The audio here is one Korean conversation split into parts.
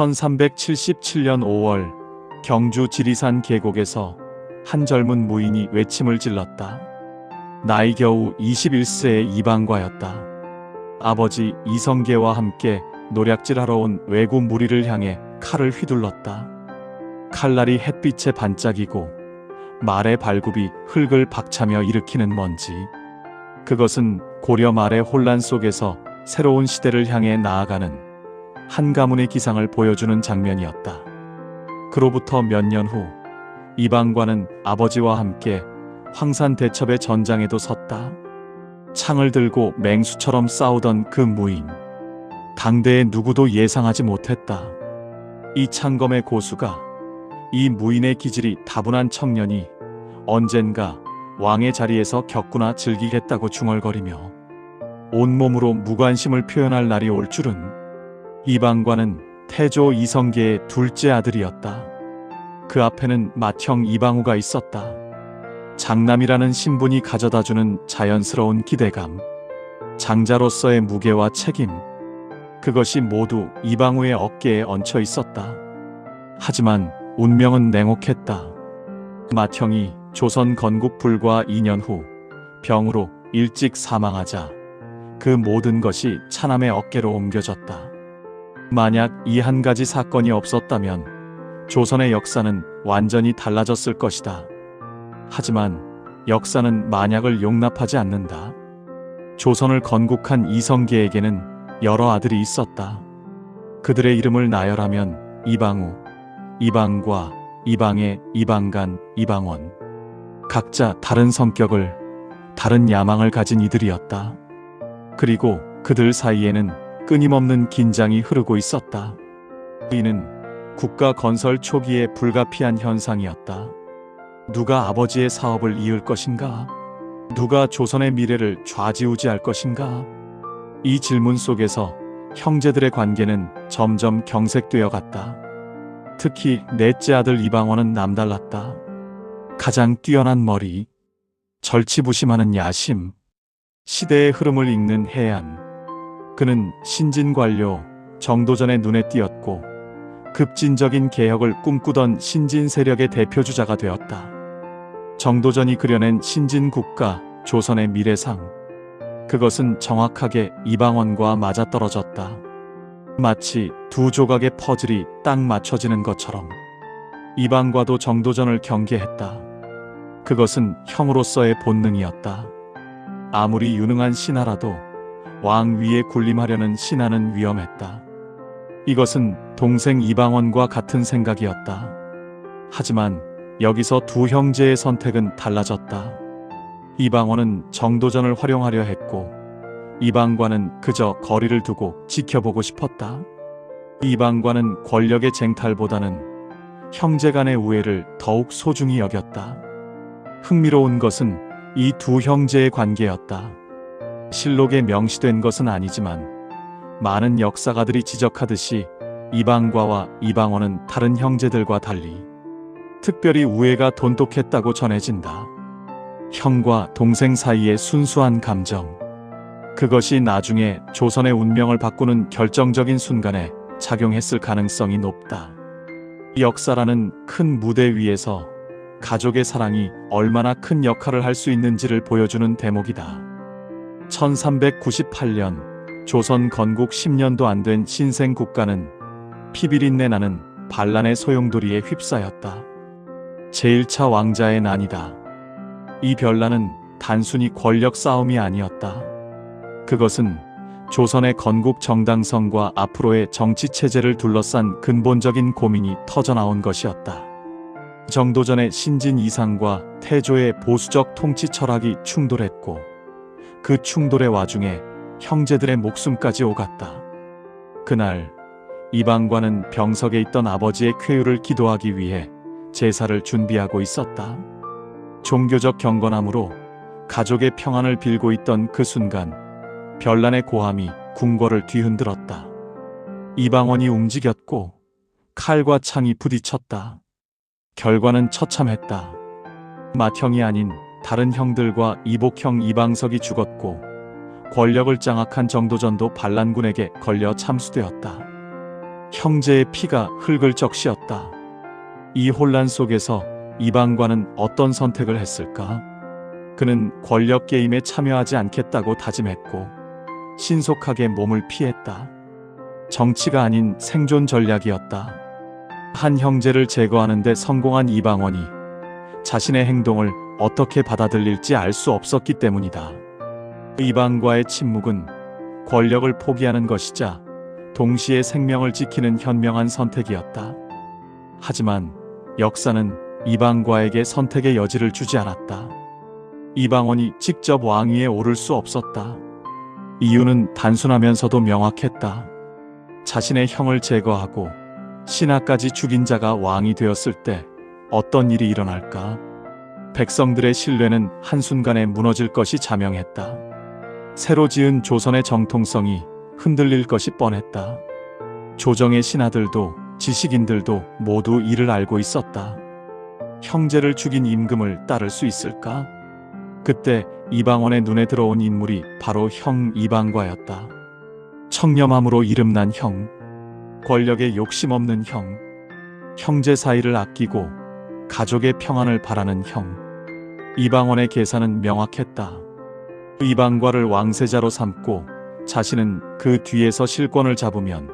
1377년 5월 경주 지리산 계곡에서 한 젊은 무인이 외침을 질렀다. 나이 겨우 21세의 이방과였다. 아버지 이성계와 함께 노략질하러 온 외구 무리를 향해 칼을 휘둘렀다. 칼날이 햇빛에 반짝이고 말의 발굽이 흙을 박차며 일으키는 먼지. 그것은 고려 말의 혼란 속에서 새로운 시대를 향해 나아가는 한 가문의 기상을 보여주는 장면이었다. 그로부터 몇 년 후 이방과는 아버지와 함께 황산대첩의 전장에도 섰다. 창을 들고 맹수처럼 싸우던 그 무인. 당대의 누구도 예상하지 못했다. 이 창검의 고수가, 이 무인의 기질이 다분한 청년이 언젠가 왕의 자리에서 격구나 즐기겠다고 중얼거리며 온몸으로 무관심을 표현할 날이 올 줄은. 이방과는 태조 이성계의 둘째 아들이었다. 그 앞에는 맏형 이방우가 있었다. 장남이라는 신분이 가져다주는 자연스러운 기대감, 장자로서의 무게와 책임, 그것이 모두 이방우의 어깨에 얹혀 있었다. 하지만 운명은 냉혹했다. 맏형이 조선 건국 불과 2년 후 병으로 일찍 사망하자 그 모든 것이 차남의 어깨로 옮겨졌다. 만약 이 한 가지 사건이 없었다면 조선의 역사는 완전히 달라졌을 것이다. 하지만 역사는 만약을 용납하지 않는다. 조선을 건국한 이성계에게는 여러 아들이 있었다. 그들의 이름을 나열하면 이방우, 이방과, 이방애, 이방간, 이방원. 각자 다른 성격을, 다른 야망을 가진 이들이었다. 그리고 그들 사이에는 끊임없는 긴장이 흐르고 있었다. 이는 국가 건설 초기에 불가피한 현상이었다. 누가 아버지의 사업을 이을 것인가? 누가 조선의 미래를 좌지우지할 것인가? 이 질문 속에서 형제들의 관계는 점점 경색되어 갔다. 특히 넷째 아들 이방원은 남달랐다. 가장 뛰어난 머리, 절치부심하는 야심, 시대의 흐름을 읽는 해안. 그는 신진관료 정도전의 눈에 띄었고 급진적인 개혁을 꿈꾸던 신진 세력의 대표주자가 되었다. 정도전이 그려낸 신진국가 조선의 미래상. 그것은 정확하게 이방원과 맞아떨어졌다. 마치 두 조각의 퍼즐이 딱 맞춰지는 것처럼 이방과도 정도전을 경계했다. 그것은 형으로서의 본능이었다. 아무리 유능한 신하라도 왕 위에 군림하려는 신하는 위험했다. 이것은 동생 이방원과 같은 생각이었다. 하지만 여기서 두 형제의 선택은 달라졌다. 이방원은 정도전을 활용하려 했고 이방과는 그저 거리를 두고 지켜보고 싶었다. 이방과는 권력의 쟁탈보다는 형제 간의 우애를 더욱 소중히 여겼다. 흥미로운 것은 이 두 형제의 관계였다. 실록에 명시된 것은 아니지만 많은 역사가들이 지적하듯이 이방과와 이방원은 다른 형제들과 달리 특별히 우애가 돈독했다고 전해진다. 형과 동생 사이의 순수한 감정. 그것이 나중에 조선의 운명을 바꾸는 결정적인 순간에 작용했을 가능성이 높다. 역사라는 큰 무대 위에서 가족의 사랑이 얼마나 큰 역할을 할 수 있는지를 보여주는 대목이다. 1398년 조선 건국 10년도 안 된 신생 국가는 피비린내 나는 반란의 소용돌이에 휩싸였다. 제1차 왕자의 난이다. 이 변란은 단순히 권력 싸움이 아니었다. 그것은 조선의 건국 정당성과 앞으로의 정치체제를 둘러싼 근본적인 고민이 터져나온 것이었다. 정도전의 신진 이상과 태조의 보수적 통치 철학이 충돌했고 그 충돌의 와중에 형제들의 목숨까지 오갔다. 그날 이방과는 병석에 있던 아버지의 쾌유를 기도하기 위해 제사를 준비하고 있었다. 종교적 경건함으로 가족의 평안을 빌고 있던 그 순간 변란의 고함이 궁궐을 뒤흔들었다. 이방원이 움직였고 칼과 창이 부딪혔다. 결과는 처참했다. 맏형이 아닌 다른 형들과 이복형 이방석이 죽었고 권력을 장악한 정도전도 반란군에게 걸려 참수되었다. 형제의 피가 흙을 적시었다. 이 혼란 속에서 이방관은 어떤 선택을 했을까? 그는 권력 게임에 참여하지 않겠다고 다짐했고 신속하게 몸을 피했다. 정치가 아닌 생존 전략이었다. 한 형제를 제거하는 데 성공한 이방원이 자신의 행동을 어떻게 받아들일지 알 수 없었기 때문이다. 이방과의 침묵은 권력을 포기하는 것이자 동시에 생명을 지키는 현명한 선택이었다. 하지만 역사는 이방과에게 선택의 여지를 주지 않았다. 이방원이 직접 왕위에 오를 수 없었다. 이유는 단순하면서도 명확했다. 자신의 형을 제거하고 신하까지 죽인 자가 왕이 되었을 때 어떤 일이 일어날까? 백성들의 신뢰는 한순간에 무너질 것이 자명했다. 새로 지은 조선의 정통성이 흔들릴 것이 뻔했다. 조정의 신하들도 지식인들도 모두 이를 알고 있었다. 형제를 죽인 임금을 따를 수 있을까? 그때 이방원의 눈에 들어온 인물이 바로 형 이방과였다. 청렴함으로 이름난 형, 권력에 욕심 없는 형, 형제 사이를 아끼고 가족의 평안을 바라는 형. 이방원의 계산은 명확했다. 이방과를 왕세자로 삼고 자신은 그 뒤에서 실권을 잡으면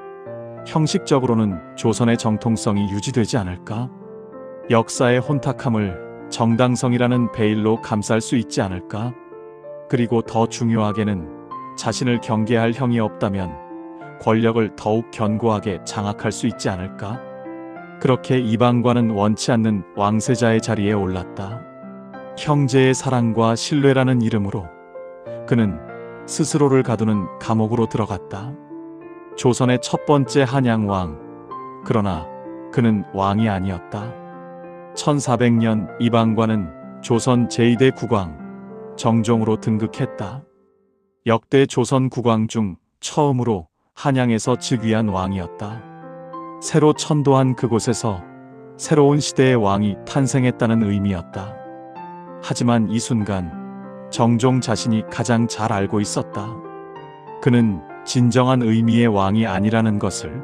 형식적으로는 조선의 정통성이 유지되지 않을까? 역사의 혼탁함을 정당성이라는 베일로 감쌀 수 있지 않을까? 그리고 더 중요하게는 자신을 경계할 형이 없다면 권력을 더욱 견고하게 장악할 수 있지 않을까? 그렇게 이방과는 원치 않는 왕세자의 자리에 올랐다. 형제의 사랑과 신뢰라는 이름으로 그는 스스로를 가두는 감옥으로 들어갔다. 조선의 첫 번째 한양왕. 그러나 그는 왕이 아니었다. 1400년 이방과는 조선 제2대 국왕 정종으로 등극했다. 역대 조선 국왕 중 처음으로 한양에서 즉위한 왕이었다. 새로 천도한 그곳에서 새로운 시대의 왕이 탄생했다는 의미였다. 하지만 이 순간 정종 자신이 가장 잘 알고 있었다. 그는 진정한 의미의 왕이 아니라는 것을.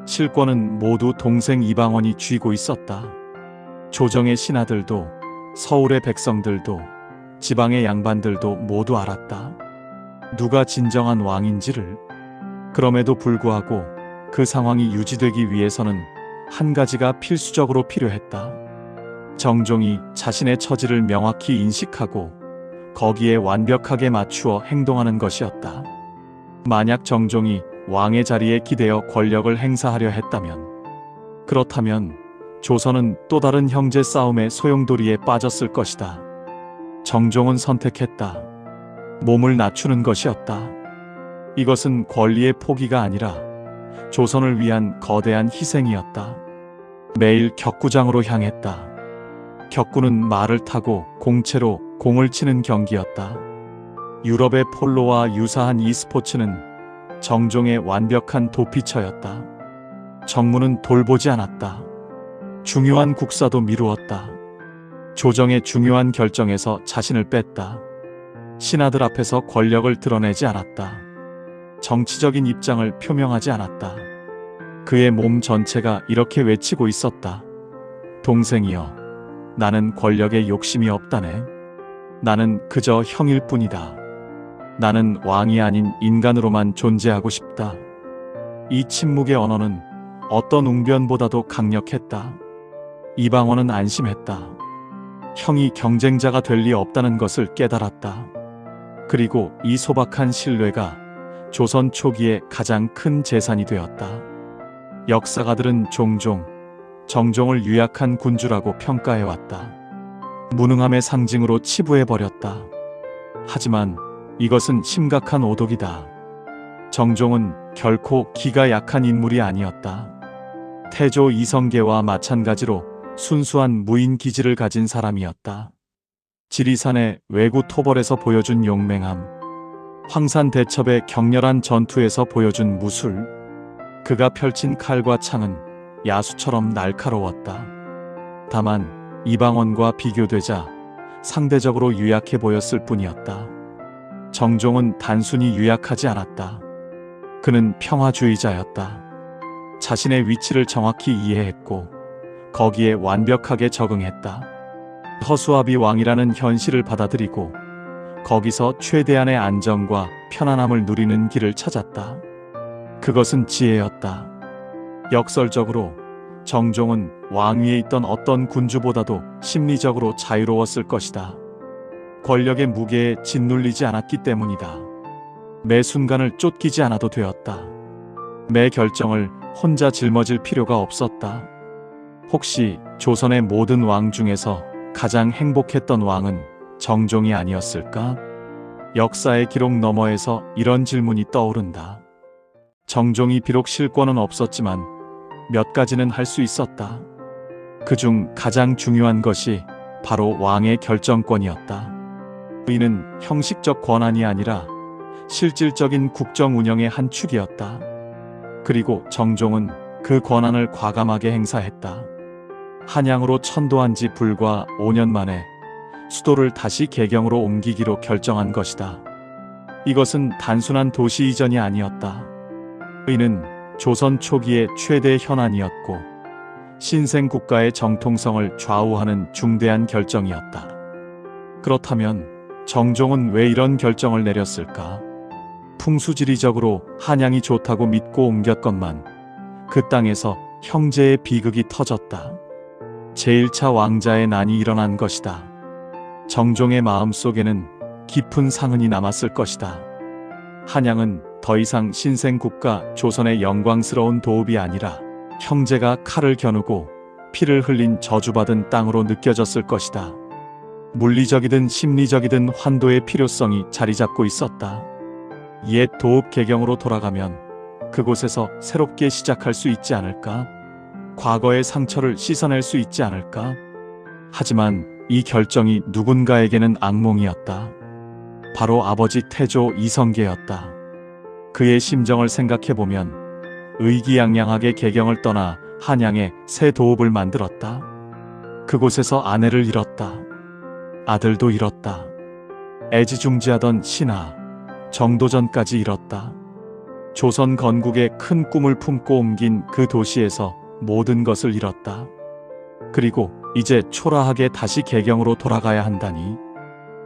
실권은 모두 동생 이방원이 쥐고 있었다. 조정의 신하들도 서울의 백성들도 지방의 양반들도 모두 알았다. 누가 진정한 왕인지를. 그럼에도 불구하고 그 상황이 유지되기 위해서는 한 가지가 필수적으로 필요했다. 정종이 자신의 처지를 명확히 인식하고 거기에 완벽하게 맞추어 행동하는 것이었다. 만약 정종이 왕의 자리에 기대어 권력을 행사하려 했다면, 그렇다면 조선은 또 다른 형제 싸움의 소용돌이에 빠졌을 것이다. 정종은 선택했다. 몸을 낮추는 것이었다. 이것은 권리의 포기가 아니라 조선을 위한 거대한 희생이었다. 매일 격구장으로 향했다. 격구는 말을 타고 공채로 공을 치는 경기였다. 유럽의 폴로와 유사한 이 스포츠는 정종의 완벽한 도피처였다. 정무는 돌보지 않았다. 중요한 국사도 미루었다. 조정의 중요한 결정에서 자신을 뺐다. 신하들 앞에서 권력을 드러내지 않았다. 정치적인 입장을 표명하지 않았다. 그의 몸 전체가 이렇게 외치고 있었다. 동생이여, 나는 권력에 욕심이 없다네. 나는 그저 형일 뿐이다. 나는 왕이 아닌 인간으로만 존재하고 싶다. 이 침묵의 언어는 어떤 웅변보다도 강력했다. 이방원은 안심했다. 형이 경쟁자가 될 리 없다는 것을 깨달았다. 그리고 이 소박한 신뢰가 조선 초기의 가장 큰 재산이 되었다. 역사가들은 종종 정종을 유약한 군주라고 평가해왔다. 무능함의 상징으로 치부해버렸다. 하지만 이것은 심각한 오독이다. 정종은 결코 기가 약한 인물이 아니었다. 태조 이성계와 마찬가지로 순수한 무인 기질을 가진 사람이었다. 지리산의 외구 토벌에서 보여준 용맹함, 황산 대첩의 격렬한 전투에서 보여준 무술, 그가 펼친 칼과 창은 야수처럼 날카로웠다. 다만 이방원과 비교되자 상대적으로 유약해 보였을 뿐이었다. 정종은 단순히 유약하지 않았다. 그는 평화주의자였다. 자신의 위치를 정확히 이해했고 거기에 완벽하게 적응했다. 허수아비 왕이라는 현실을 받아들이고 거기서 최대한의 안정과 편안함을 누리는 길을 찾았다. 그것은 지혜였다. 역설적으로 정종은 왕위에 있던 어떤 군주보다도 심리적으로 자유로웠을 것이다. 권력의 무게에 짓눌리지 않았기 때문이다. 매 순간을 쫓기지 않아도 되었다. 매 결정을 혼자 짊어질 필요가 없었다. 혹시 조선의 모든 왕 중에서 가장 행복했던 왕은 정종이 아니었을까? 역사의 기록 너머에서 이런 질문이 떠오른다. 정종이 비록 실권은 없었지만 몇 가지는 할 수 있었다. 그중 가장 중요한 것이 바로 왕의 결정권이었다. 이는 형식적 권한이 아니라 실질적인 국정 운영의 한 축이었다. 그리고 정종은 그 권한을 과감하게 행사했다. 한양으로 천도한 지 불과 5년 만에 수도를 다시 개경으로 옮기기로 결정한 것이다. 이것은 단순한 도시 이전이 아니었다. 이는 조선 초기의 최대 현안이었고 신생 국가의 정통성을 좌우하는 중대한 결정이었다. 그렇다면 정종은 왜 이런 결정을 내렸을까? 풍수지리적으로 한양이 좋다고 믿고 옮겼건만 그 땅에서 형제의 비극이 터졌다. 제1차 왕자의 난이 일어난 것이다. 정종의 마음속에는 깊은 상흔이 남았을 것이다. 한양은 더 이상 신생국가 조선의 영광스러운 도읍이 아니라 형제가 칼을 겨누고 피를 흘린 저주받은 땅으로 느껴졌을 것이다. 물리적이든 심리적이든 환도의 필요성이 자리잡고 있었다. 옛 도읍 개경으로 돌아가면 그곳에서 새롭게 시작할 수 있지 않을까? 과거의 상처를 씻어낼 수 있지 않을까? 하지만 이 결정이 누군가에게는 악몽이었다. 바로 아버지 태조 이성계였다. 그의 심정을 생각해보면 의기양양하게 개경을 떠나 한양에 새 도읍을 만들었다. 그곳에서 아내를 잃었다. 아들도 잃었다. 애지중지하던 신하, 정도전까지 잃었다. 조선 건국의 큰 꿈을 품고 옮긴 그 도시에서 모든 것을 잃었다. 그리고 이제 초라하게 다시 개경으로 돌아가야 한다니.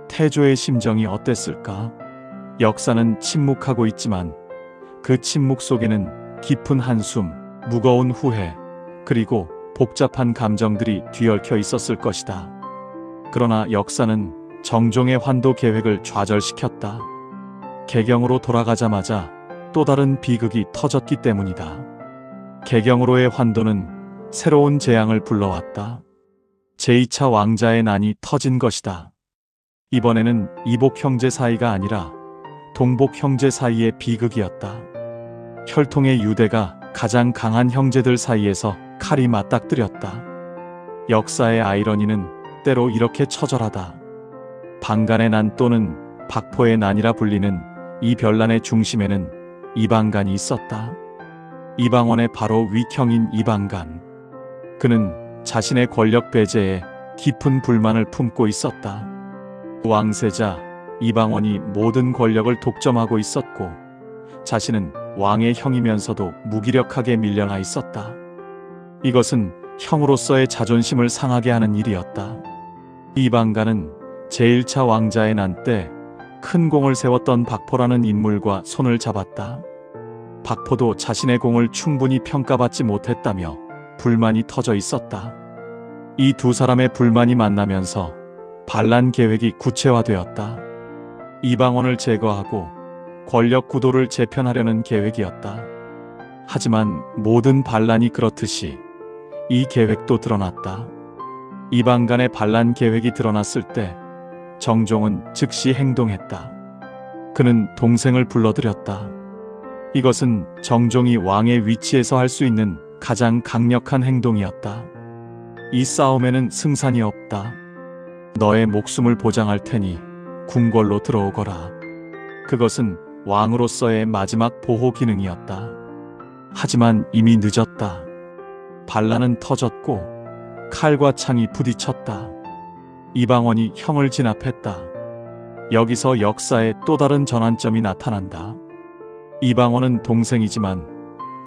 태조의 심정이 어땠을까? 역사는 침묵하고 있지만 그 침묵 속에는 깊은 한숨, 무거운 후회, 그리고 복잡한 감정들이 뒤얽혀 있었을 것이다. 그러나 역사는 정종의 환도 계획을 좌절시켰다. 개경으로 돌아가자마자 또 다른 비극이 터졌기 때문이다. 개경으로의 환도는 새로운 재앙을 불러왔다. 제2차 왕자의 난이 터진 것이다. 이번에는 이복 형제 사이가 아니라 동복 형제 사이의 비극이었다. 혈통의 유대가 가장 강한 형제들 사이에서 칼이 맞닥뜨렸다. 역사의 아이러니는 때로 이렇게 처절하다. 방간의 난 또는 박포의 난이라 불리는 이 변란의 중심에는 이방간이 있었다. 이방원의 바로 윗형인 이방간. 그는 자신의 권력 배제에 깊은 불만을 품고 있었다. 왕세자 이방원이 모든 권력을 독점하고 있었고 자신은 왕의 형이면서도 무기력하게 밀려나 있었다. 이것은 형으로서의 자존심을 상하게 하는 일이었다. 이방간은 제1차 왕자의 난 때 큰 공을 세웠던 박포라는 인물과 손을 잡았다. 박포도 자신의 공을 충분히 평가받지 못했다며 불만이 터져 있었다. 이 두 사람의 불만이 만나면서 반란 계획이 구체화되었다. 이방원을 제거하고 권력 구도를 재편하려는 계획이었다. 하지만 모든 반란이 그렇듯이 이 계획도 드러났다. 이방간의 반란 계획이 드러났을 때 정종은 즉시 행동했다. 그는 동생을 불러들였다. 이것은 정종이 왕의 위치에서 할 수 있는 가장 강력한 행동이었다. 이 싸움에는 승산이 없다. 너의 목숨을 보장할 테니 궁궐로 들어오거라. 그것은 왕으로서의 마지막 보호 기능이었다. 하지만 이미 늦었다. 반란은 터졌고 칼과 창이 부딪혔다. 이방원이 형을 진압했다. 여기서 역사의 또 다른 전환점이 나타난다. 이방원은 동생이지만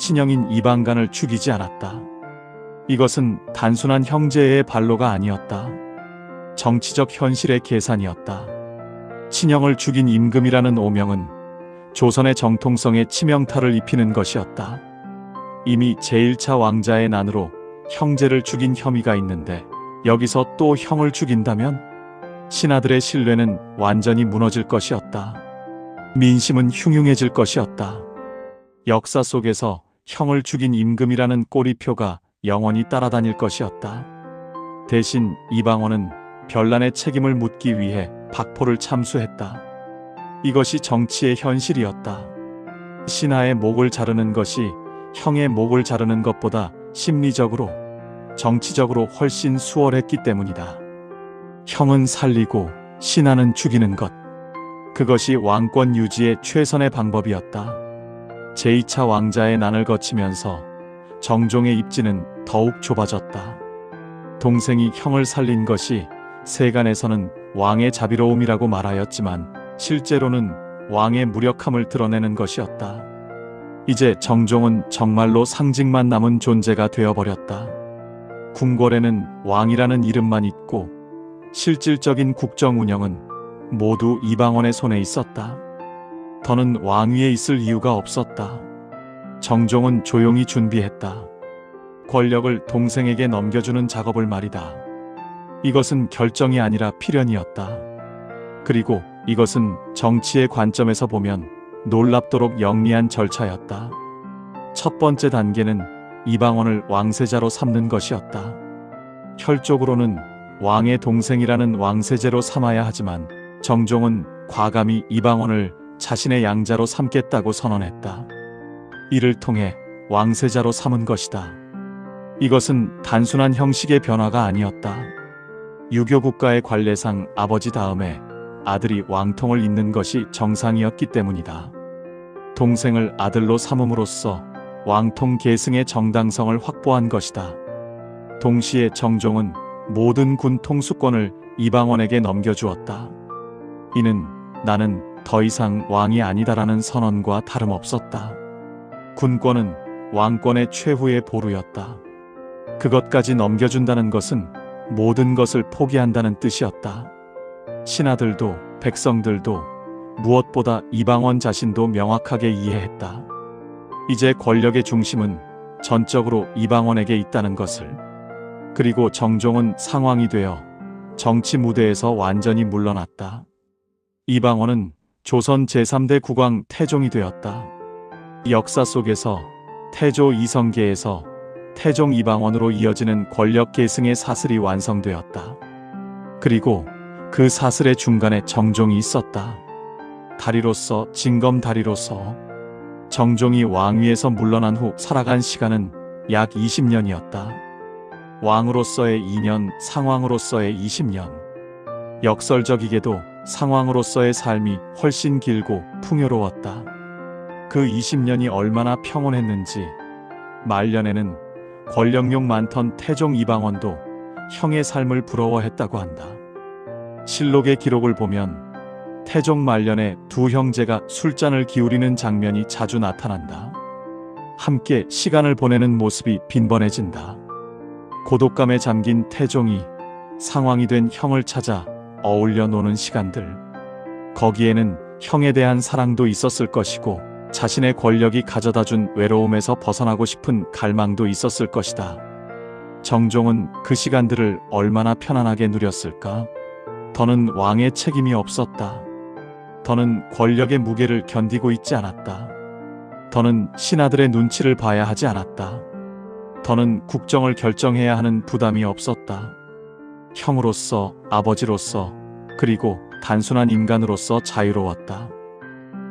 친형인 이방간을 죽이지 않았다. 이것은 단순한 형제의 반로가 아니었다. 정치적 현실의 계산이었다. 친형을 죽인 임금이라는 오명은 조선의 정통성에 치명타를 입히는 것이었다. 이미 제1차 왕자의 난으로 형제를 죽인 혐의가 있는데 여기서 또 형을 죽인다면 신하들의 신뢰는 완전히 무너질 것이었다. 민심은 흉흉해질 것이었다. 역사 속에서 형을 죽인 임금이라는 꼬리표가 영원히 따라다닐 것이었다. 대신 이방원은 별난의 책임을 묻기 위해 박포를 참수했다. 이것이 정치의 현실이었다. 신하의 목을 자르는 것이 형의 목을 자르는 것보다 심리적으로, 정치적으로 훨씬 수월했기 때문이다. 형은 살리고 신하는 죽이는 것. 그것이 왕권 유지의 최선의 방법이었다. 제2차 왕자의 난을 거치면서 정종의 입지는 더욱 좁아졌다. 동생이 형을 살린 것이 세간에서는 왕의 자비로움이라고 말하였지만 실제로는 왕의 무력함을 드러내는 것이었다. 이제 정종은 정말로 상징만 남은 존재가 되어버렸다. 궁궐에는 왕이라는 이름만 있고 실질적인 국정 운영은 모두 이방원의 손에 있었다. 더는 왕위에 있을 이유가 없었다. 정종은 조용히 준비했다. 권력을 동생에게 넘겨주는 작업을 말이다. 이것은 결정이 아니라 필연이었다. 그리고 이것은 정치의 관점에서 보면 놀랍도록 영리한 절차였다. 첫 번째 단계는 이방원을 왕세자로 삼는 것이었다. 혈족으로는 왕의 동생이라는 왕세제로 삼아야 하지만 정종은 과감히 이방원을 자신의 양자로 삼겠다고 선언했다. 이를 통해 왕세자로 삼은 것이다. 이것은 단순한 형식의 변화가 아니었다. 유교 국가의 관례상 아버지 다음에 아들이 왕통을 잇는 것이 정상이었기 때문이다. 동생을 아들로 삼음으로써 왕통 계승의 정당성을 확보한 것이다. 동시에 정종은 모든 군 통수권을 이방원에게 넘겨주었다. 이는 나는 더 이상 왕이 아니다라는 선언과 다름없었다. 군권은 왕권의 최후의 보루였다. 그것까지 넘겨준다는 것은 모든 것을 포기한다는 뜻이었다. 신하들도 백성들도 무엇보다 이방원 자신도 명확하게 이해했다. 이제 권력의 중심은 전적으로 이방원에게 있다는 것을. 그리고 정종은 상왕이 되어 정치 무대에서 완전히 물러났다. 이방원은 조선 제3대 국왕 태종이 되었다. 역사 속에서 태조 이성계에서 태종 이방원으로 이어지는 권력 계승의 사슬이 완성되었다. 그리고 그 사슬의 중간에 정종이 있었다. 다리로서, 징검다리로서. 정종이 왕위에서 물러난 후 살아간 시간은 약 20년이었다. 왕으로서의 2년, 상왕으로서의 20년. 역설적이게도 상왕으로서의 삶이 훨씬 길고 풍요로웠다. 그 20년이 얼마나 평온했는지 말년에는 권력욕 많던 태종 이방원도 형의 삶을 부러워했다고 한다. 실록의 기록을 보면 태종 말년에 두 형제가 술잔을 기울이는 장면이 자주 나타난다. 함께 시간을 보내는 모습이 빈번해진다. 고독감에 잠긴 태종이 상왕이 된 형을 찾아 어울려 노는 시간들. 거기에는 형에 대한 사랑도 있었을 것이고 자신의 권력이 가져다준 외로움에서 벗어나고 싶은 갈망도 있었을 것이다. 정종은 그 시간들을 얼마나 편안하게 누렸을까? 더는 왕의 책임이 없었다. 더는 권력의 무게를 견디고 있지 않았다. 더는 신하들의 눈치를 봐야 하지 않았다. 더는 국정을 결정해야 하는 부담이 없었다. 형으로서, 아버지로서, 그리고 단순한 인간으로서 자유로웠다.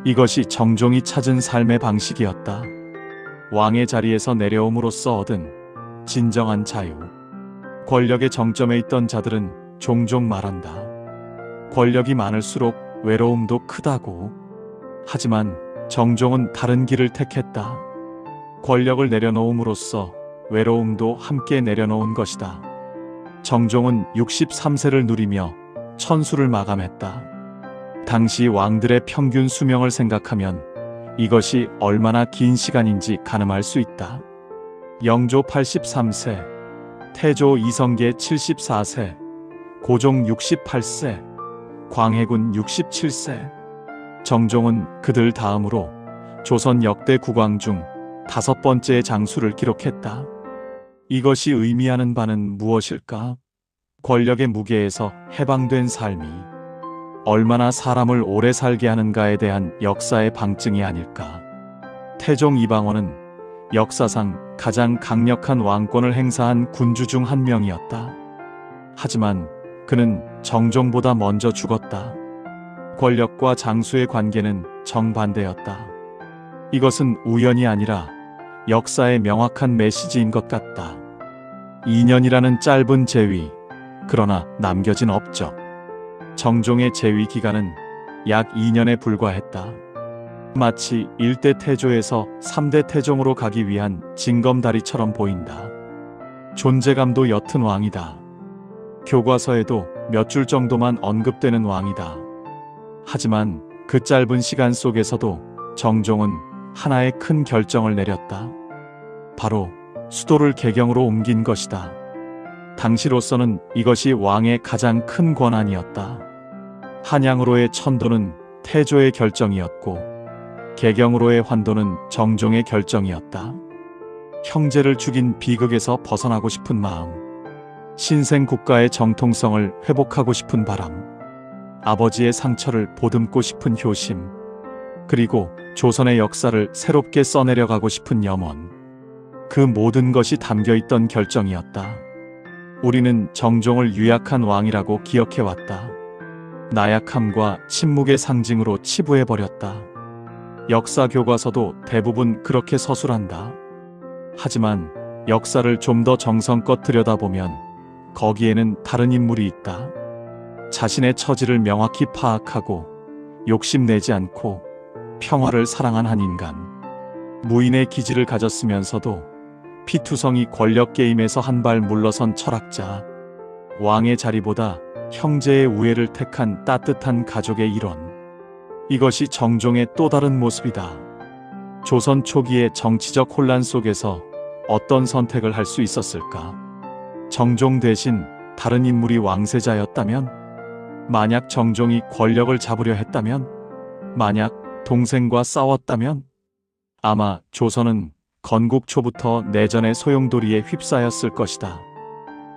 이것이 정종이 찾은 삶의 방식이었다. 왕의 자리에서 내려옴으로써 얻은 진정한 자유. 권력의 정점에 있던 자들은 종종 말한다. 권력이 많을수록 외로움도 크다고. 하지만 정종은 다른 길을 택했다. 권력을 내려놓음으로써 외로움도 함께 내려놓은 것이다. 정종은 63세를 누리며 천수를 마감했다. 당시 왕들의 평균 수명을 생각하면 이것이 얼마나 긴 시간인지 가늠할 수 있다. 영조 83세, 태조 이성계 74세, 고종 68세, 광해군 67세. 정종은 그들 다음으로 조선 역대 국왕 중 5번째 장수를 기록했다. 이것이 의미하는 바는 무엇일까? 권력의 무게에서 해방된 삶이 얼마나 사람을 오래 살게 하는가에 대한 역사의 방증이 아닐까. 태종 이방원은 역사상 가장 강력한 왕권을 행사한 군주 중 한 명이었다. 하지만 그는 정종보다 먼저 죽었다. 권력과 장수의 관계는 정반대였다. 이것은 우연이 아니라 역사의 명확한 메시지인 것 같다. 2년이라는 짧은 재위, 그러나 남겨진 업적. 정종의 재위 기간은 약 2년에 불과했다. 마치 1대 태조에서 3대 태종으로 가기 위한 징검다리처럼 보인다. 존재감도 옅은 왕이다. 교과서에도 몇 줄 정도만 언급되는 왕이다. 하지만 그 짧은 시간 속에서도 정종은 하나의 큰 결정을 내렸다. 바로 수도를 개경으로 옮긴 것이다. 당시로서는 이것이 왕의 가장 큰 권한이었다. 한양으로의 천도는 태조의 결정이었고 개경으로의 환도는 정종의 결정이었다. 형제를 죽인 비극에서 벗어나고 싶은 마음, 신생 국가의 정통성을 회복하고 싶은 바람, 아버지의 상처를 보듬고 싶은 효심, 그리고 조선의 역사를 새롭게 써내려가고 싶은 염원. 그 모든 것이 담겨있던 결정이었다. 우리는 정종을 유약한 왕이라고 기억해왔다. 나약함과 침묵의 상징으로 치부해버렸다. 역사 교과서도 대부분 그렇게 서술한다. 하지만 역사를 좀 더 정성껏 들여다보면 거기에는 다른 인물이 있다. 자신의 처지를 명확히 파악하고 욕심내지 않고 평화를 사랑한 한 인간. 무인의 기질을 가졌으면서도 피투성이 권력 게임에서 한 발 물러선 철학자. 왕의 자리보다 형제의 우애를 택한 따뜻한 가족의 일원. 이것이 정종의 또 다른 모습이다. 조선 초기의 정치적 혼란 속에서 어떤 선택을 할 수 있었을까? 정종 대신 다른 인물이 왕세자였다면? 만약 정종이 권력을 잡으려 했다면? 만약 동생과 싸웠다면? 아마 조선은 건국 초부터 내전의 소용돌이에 휩싸였을 것이다.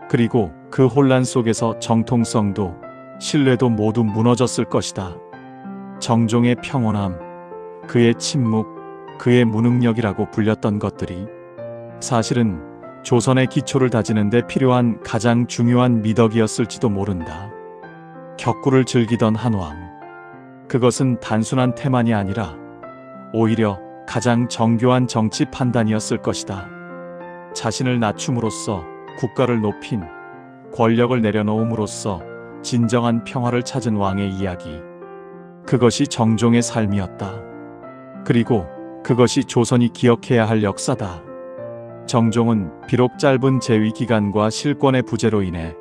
그리고 그 혼란 속에서 정통성도 신뢰도 모두 무너졌을 것이다. 정종의 평온함, 그의 침묵, 그의 무능력이라고 불렸던 것들이 사실은 조선의 기초를 다지는 데 필요한 가장 중요한 미덕이었을지도 모른다. 격구를 즐기던 한 왕. 그것은 단순한 태만이 아니라 오히려 가장 정교한 정치 판단이었을 것이다. 자신을 낮춤으로써 국가를 높인, 권력을 내려놓음으로써 진정한 평화를 찾은 왕의 이야기. 그것이 정종의 삶이었다. 그리고 그것이 조선이 기억해야 할 역사다. 정종은 비록 짧은 재위 기간과 실권의 부재로 인해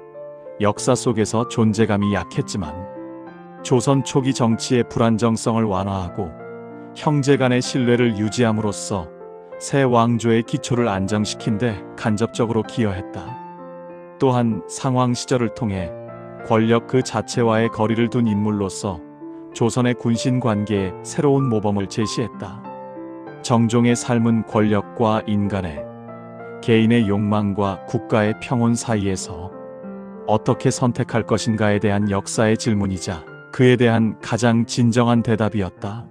역사 속에서 존재감이 약했지만 조선 초기 정치의 불안정성을 완화하고 형제 간의 신뢰를 유지함으로써 새 왕조의 기초를 안정시킨 데 간접적으로 기여했다. 또한 상황 시절을 통해 권력 그 자체와의 거리를 둔 인물로서 조선의 군신 관계에 새로운 모범을 제시했다. 정종의 삶은 권력과 인간의, 개인의 욕망과 국가의 평온 사이에서 어떻게 선택할 것인가에 대한 역사의 질문이자 그에 대한 가장 진정한 대답이었다.